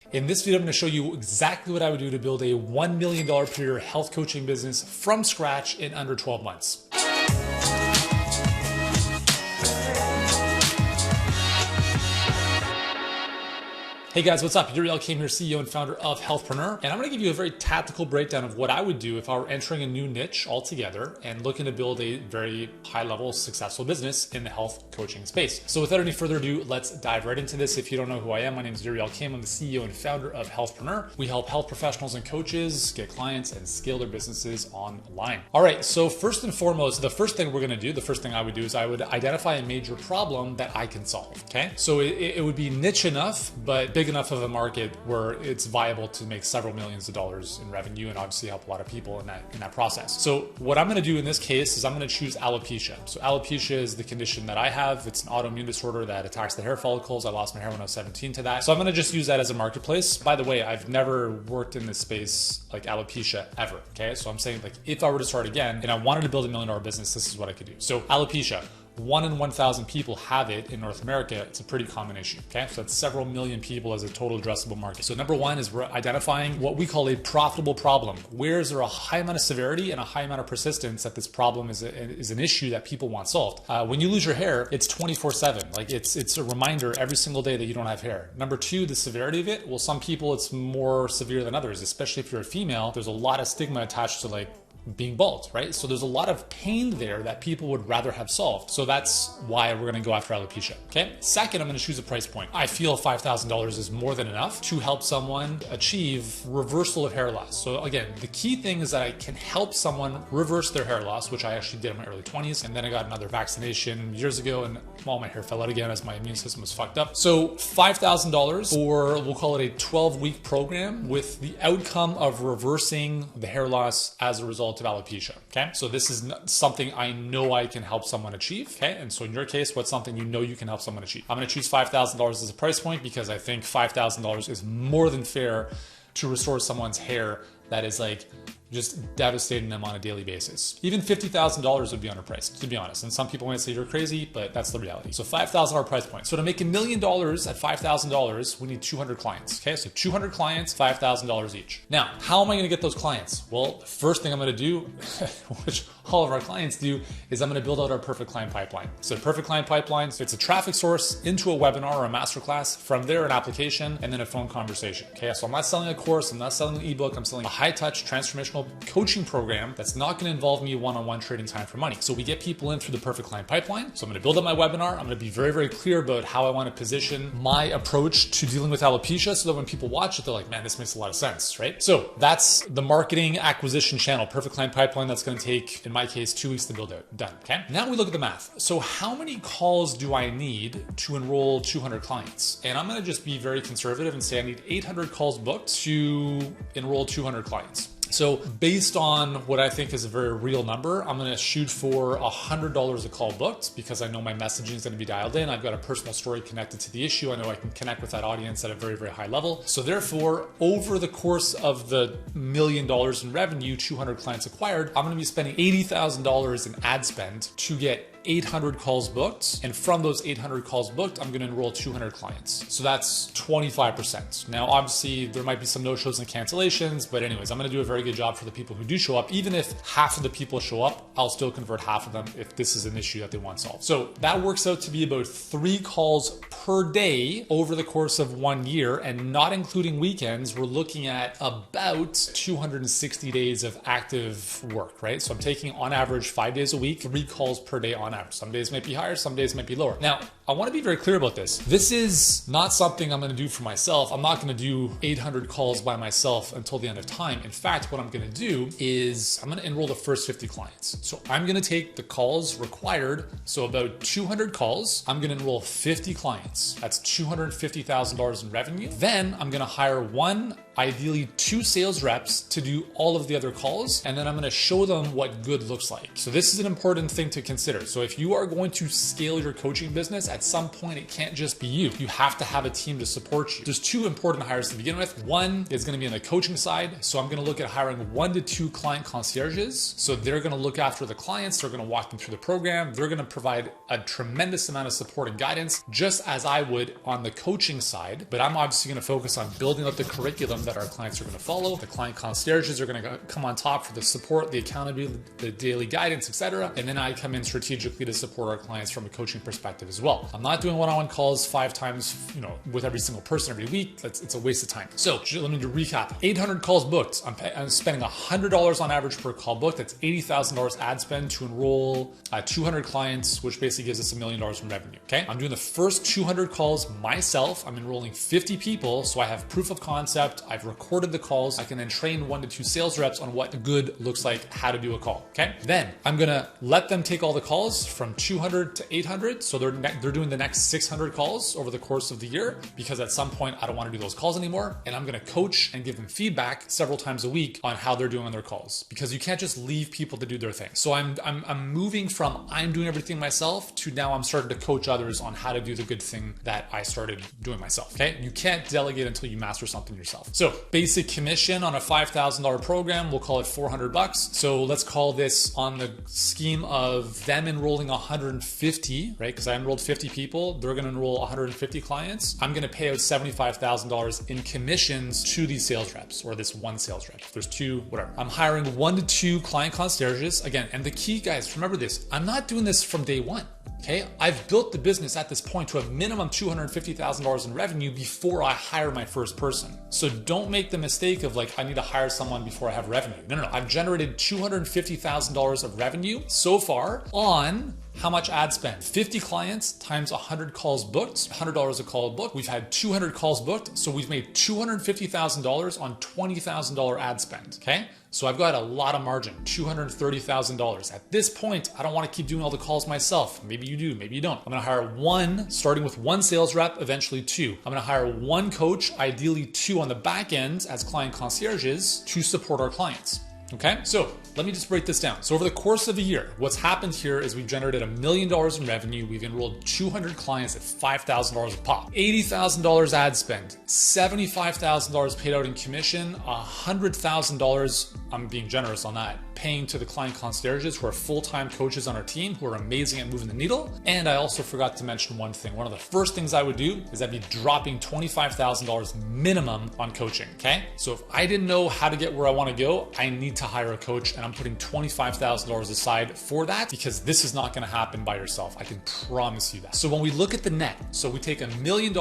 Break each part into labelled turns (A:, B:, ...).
A: In this video, I'm going to show you exactly what I would do to build a $1 million per year health coaching business from scratch in under 12 months. Hey guys, what's up? Yuri, Elkaim here, CEO and founder of Healthpreneur. And I'm going to give you a very tactical breakdown of what I would do if I were entering a new niche altogether and looking to build a very high-level successful business in the health coaching space. So without any further ado, let's dive right into this. If you don't know who I am, my name is Yuri Elkaim. I'm the CEO and founder of Healthpreneur. We help health professionals and coaches get clients and scale their businesses online. All right, so first and foremost, the first thing we're going to do, the first thing I would do is I would identify a major problem that I can solve, okay? So it would be niche enough, but big enough of a market where it's viable to make several millions of dollars in revenue and obviously help a lot of people in that process. So what I'm going to do in this case is I'm going to choose alopecia. So alopecia is the condition that I have. It's an autoimmune disorder that attacks the hair follicles. I lost my hair when I was 17 to that. So I'm going to just use that as a marketplace. By the way, I've never worked in this space like alopecia ever. Okay. So I'm saying like if I were to start again and I wanted to build $1 million business, this is what I could do. So alopecia. 1 in 1,000 people have it in North America. It's a pretty common issue, okay? So that's several million people as a total addressable market. So number one is we're identifying what we call a profitable problem. Where is there a high amount of severity and a high amount of persistence that this problem is an issue that people want solved? When you lose your hair, it's 24/7. Like it's a reminder every single day that you don't have hair. Number two, the severity of it. Well, some people it's more severe than others, especially if you're a female. There's a lot of stigma attached to like being bald, right? So there's a lot of pain there that people would rather have solved. So that's why we're gonna go after alopecia, okay? Second, I'm gonna choose a price point. I feel $5,000 is more than enough to help someone achieve reversal of hair loss. So again, the key thing is that I can help someone reverse their hair loss, which I actually did in my early 20s. And then I got another vaccination years ago and all my hair fell out again as my immune system was fucked up. So $5,000 for, we'll call it a 12-week program with the outcome of reversing the hair loss as a result of alopecia, okay? So this is something I know I can help someone achieve, okay? And so in your case, what's something you know you can help someone achieve? I'm gonna choose $5,000 as a price point because I think $5,000 is more than fair to restore someone's hair that is like just devastating them on a daily basis. Even $50,000 would be underpriced, to be honest. And some people might say you're crazy, but that's the reality. So $5,000 price point. So to make $1 million at $5,000, we need 200 clients. Okay, so 200 clients, $5,000 each. Now, how am I gonna get those clients? Well, the first thing I'm gonna do, which all of our clients do, is I'm gonna build out our perfect client pipeline. So perfect client pipeline, so it's a traffic source into a webinar or a masterclass, from there an application, and then a phone conversation. Okay, so I'm not selling a course, I'm not selling an ebook, I'm selling a high-touch transformational coaching program that's not going to involve me one-on-one trading time for money. So we get people in through the perfect client pipeline. So I'm going to build up my webinar. I'm going to be very, very clear about how I want to position my approach to dealing with alopecia so that when people watch it, they're like, man, this makes a lot of sense, right? So that's the marketing acquisition channel, perfect client pipeline. That's going to take, in my case, 2 weeks to build out. Done, okay? Now we look at the math. So how many calls do I need to enroll 200 clients? And I'm going to just be very conservative and say I need 800 calls booked to enroll 200 clients. So based on what I think is a very real number, I'm going to shoot for $100 a call booked because I know my messaging is going to be dialed in. I've got a personal story connected to the issue. I know I can connect with that audience at a very, very high level. So therefore, over the course of the $1 million in revenue, 200 clients acquired, I'm going to be spending $80,000 in ad spend to get 800 calls booked. And from those 800 calls booked, I'm going to enroll 200 clients. So that's 25%. Now, obviously there might be some no-shows and cancellations, but anyways, I'm going to do a very good job for the people who do show up. Even if half of the people show up, I'll still convert half of them if this is an issue that they want solved. So that works out to be about 3 calls per day over the course of 1 year. And not including weekends, we're looking at about 260 days of active work, right? So I'm taking on average 5 days a week, 3 calls per day on average. Some days might be higher, some days might be lower. Now, I want to be very clear about this. This is not something I'm going to do for myself. I'm not going to do 800 calls by myself until the end of time. In fact, what I'm going to do is I'm going to enroll the first 50 clients. So I'm going to take the calls required. So about 200 calls, I'm going to enroll 50 clients. That's $250,000 in revenue. Then I'm going to hire 1, ideally 2 sales reps to do all of the other calls. And then I'm going to show them what good looks like. So this is an important thing to consider. So So if you are going to scale your coaching business, at some point it can't just be you. You have to have a team to support you. There's two important hires to begin with. One is going to be on the coaching side. So I'm going to look at hiring 1 to 2 client concierges. So they're going to look after the clients. They're going to walk them through the program. They're going to provide a tremendous amount of support and guidance, just as I would on the coaching side. But I'm obviously going to focus on building up the curriculum that our clients are going to follow. The client concierges are going to come on top for the support, the accountability, the daily guidance, etc. And then I come in strategically to support our clients from a coaching perspective as well. I'm not doing one-on-one calls 5 times, with every single person every week. It's a waste of time. So let me recap. 800 calls booked. I'm spending $100 on average per call booked. That's $80,000 ad spend to enroll 200 clients, which basically gives us $1 million in revenue. Okay. I'm doing the first 200 calls myself. I'm enrolling 50 people. So I have proof of concept. I've recorded the calls. I can then train 1 to 2 sales reps on what good looks like, how to do a call. Okay. Then I'm going to let them take all the calls from 200 to 800. So they're doing the next 600 calls over the course of the year, because at some point I don't want to do those calls anymore. And I'm going to coach and give them feedback several times a week on how they're doing on their calls, because you can't just leave people to do their thing. So I'm moving from I'm doing everything myself to now I'm starting to coach others on how to do the good thing that I started doing myself. Okay. You can't delegate until you master something yourself. So basic commission on a $5,000 program, we'll call it $400. So let's call this on the scheme of them enrolling 150, right? Because I enrolled 50 people. They're going to enroll 150 clients. I'm going to pay out $75,000 in commissions to these sales reps, or this one sales rep. If there's 2, whatever. I'm hiring 1 to 2 client concierges. Again, and the key, guys, remember this, I'm not doing this from day one. Okay, I've built the business at this point to a minimum $250,000 in revenue before I hire my first person. So don't make the mistake of I need to hire someone before I have revenue. No. I've generated $250,000 of revenue so far on how much ad spend? 50 clients times 100 calls booked, $100 a call booked. We've had 200 calls booked. So we've made $250,000 on $20,000 ad spend. Okay. So I've got a lot of margin, $230,000. At this point, I don't want to keep doing all the calls myself. Maybe you do, maybe you don't. I'm going to hire 1, starting with 1 sales rep, eventually 2. I'm going to hire 1 coach, ideally 2 on the back end as client concierges to support our clients. Okay, so let me just break this down. So over the course of a year, what's happened here is we've generated $1 million in revenue. We've enrolled 200 clients at $5,000 a pop, $80,000 ad spend, $75,000 paid out in commission, $100,000, I'm being generous on that, paying to the client concierges who are full-time coaches on our team who are amazing at moving the needle. And I also forgot to mention one thing. One of the first things I would do is I'd be dropping $25,000 minimum on coaching, okay? So if I didn't know how to get where I want to go, I need to hire a coach, and I'm putting $25,000 aside for that, because this is not going to happen by yourself. I can promise you that. So when we look at the net, so we take $1 million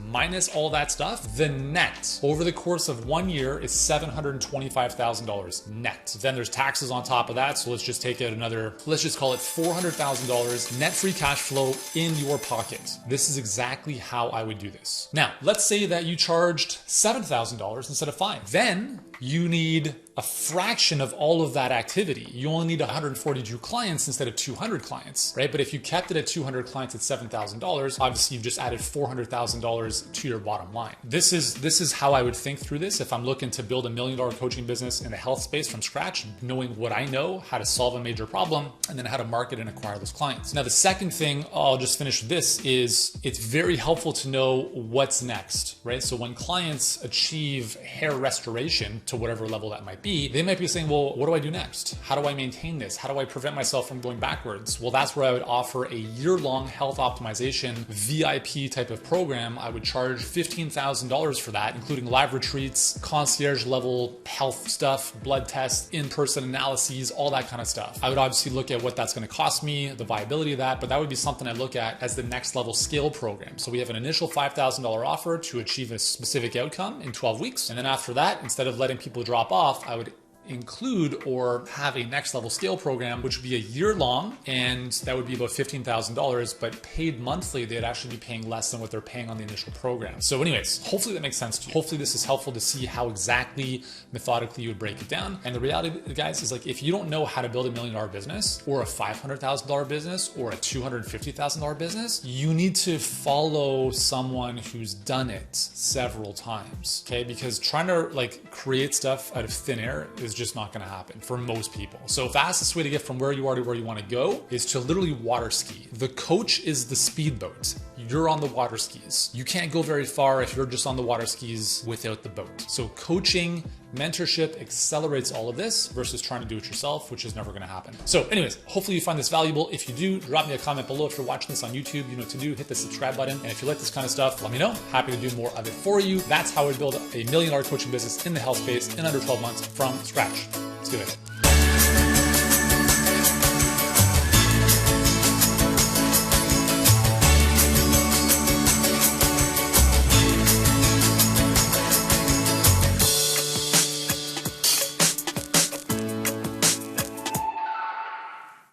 A: minus all that stuff, the net over the course of 1 year is $725,000 net. Then there's taxes on top of that. So let's just take out another, let's just call it $400,000 net free cash flow in your pocket. This is exactly how I would do this. Now, let's say that you charged $7,000 instead of 5. Then you need a fraction of all of that activity. You only need 142 clients instead of 200 clients, right? But if you kept it at 200 clients at $7,000, obviously you've just added $400,000 to your bottom line. This is how I would think through this if I'm looking to build $1 million coaching business in the health space from scratch, knowing what I know, how to solve a major problem, and then how to market and acquire those clients. Now, the second thing, I'll just finish with this, is it's very helpful to know what's next, right? So when clients achieve hair restoration to whatever level that might be, they might be saying, well, what do I do next? How do I maintain this? How do I prevent myself from going backwards? Well, that's where I would offer a year-long health optimization VIP type of program. I would charge $15,000 for that, including live retreats, concierge level health stuff, blood tests, in-person analyses, all that kind of stuff. I would obviously look at what that's going to cost me, the viability of that, but that would be something I look at as the next level scale program. So we have an initial $5,000 offer to achieve a specific outcome in 12 weeks. And then after that, instead of letting people drop off, I would include or have a next level scale program, which would be a year long, and that would be about $15,000, but paid monthly, they'd actually be paying less than what they're paying on the initial program. So anyways, hopefully that makes sense to you. Hopefully this is helpful to see how exactly methodically you would break it down. And the reality, guys, is if you don't know how to build $1 million business or a $500,000 business or a $250,000 business, you need to follow someone who's done it several times, okay? Because trying to create stuff out of thin air is just not going to happen for most people. So fastest way to get from where you are to where you want to go is to literally water ski. The coach is the speedboat. You're on the water skis. You can't go very far if you're just on the water skis without the boat. So coaching, mentorship accelerates all of this versus trying to do it yourself, which is never going to happen. So anyways, hopefully you find this valuable. If you do, drop me a comment below. If you're watching this on YouTube, you know what to do. Hit the subscribe button. And if you like this kind of stuff, let me know. Happy to do more of it for you. That's how I build a $1 million coaching business in the health space in under 12 months from scratch. Let's do it.